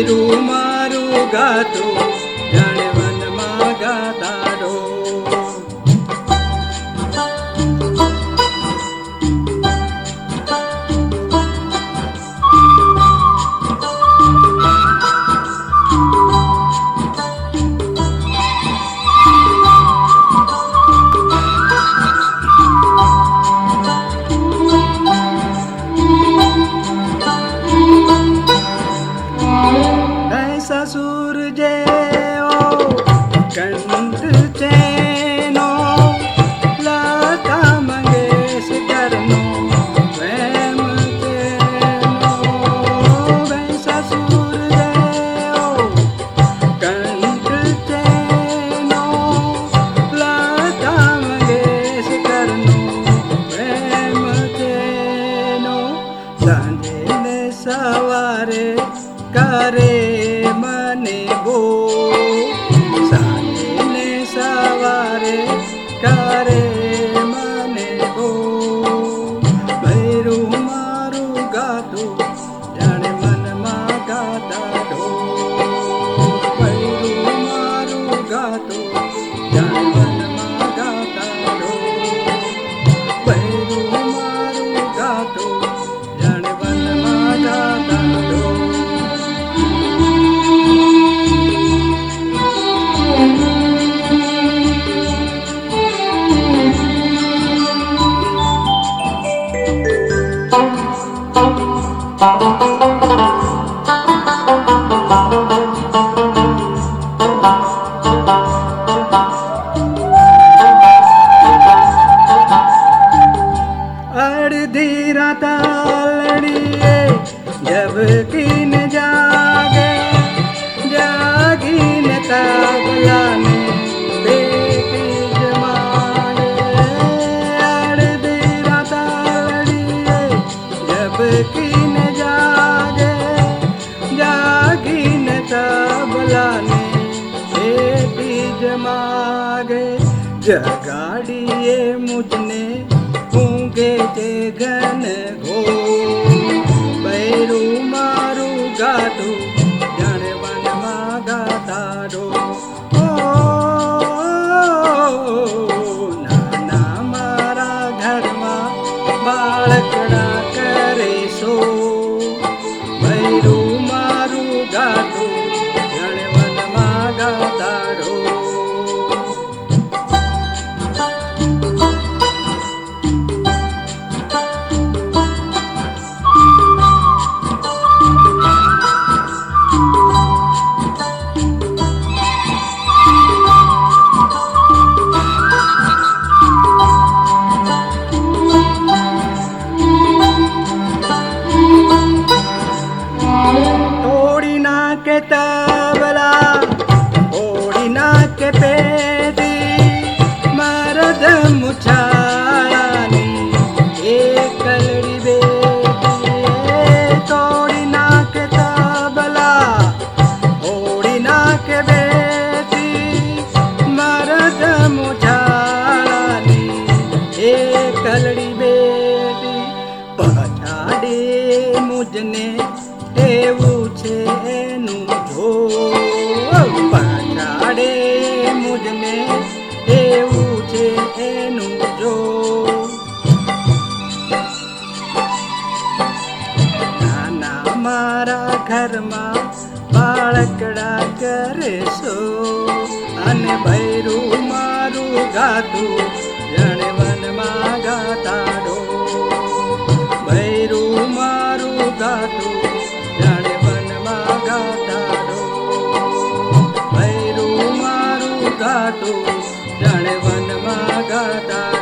ભૈરું મારું ગાતું જાણે વનમાં ગાતાડો. સસુર જેવો કંઠ ચેનો લતા મંગેશકરનો પ્રેમ ચેનો. સસુર જેવો કંઠ ચેનો લતા મંગેશકરનો પ્રેમ ચેનો. સાંજે ને સવારે કરે મને ગો, સાંજે ને સવારે કરે મને ગો. ભૈરું મારું ગાતું જાણે મનમાં ગાતાડો. ભૈરું મારું ગાતું જાણે મનમાં ગાતાડો. ભૈરું મારું ગાતું જાણે મનમાં ગાતાડો. અડધી રાત લડીએ ઝબકીને જાગે, જાગીને તબલાને બેટી જમાડે. અડધી રાત લડીએ ઝબકીને જાગે, જાગીને તબલાને બેટી જમાગે. જગાડીએ મુજને ઊંઘે છે ઘન ઘોર. ભૈરું મારું ગાતું જાણે વનમાં ગાતાડો. નાના મારા ઘરમાં બાળકડા કરે સો. ભૈરું મારું ગાતું જાણે વનમાં ગાતાડો. તોડી નાખે તબલા, તોડી નાખે પેટી, મરદ મુછાળાની એકલડી બેટી. તોડી નાખે તબલા, તોડી નાખે બેટી, મરદ મુછાળાની એકલડી બેટી. પછાડે મુજને એવું છે એનું જો, પછાડે મુજને એવું છે એનું જો. નાના મારા ઘરમાં બાળકડા કરે સો. અને ભૈરું મારું ગાતું જાણે વનમાં ગાતાડો. ભૈરું મારું ગાતું જાણે વનમાં ગાતાડો. ભૈરું મારું ગાતું જાણે વનમાં ગાતાડો.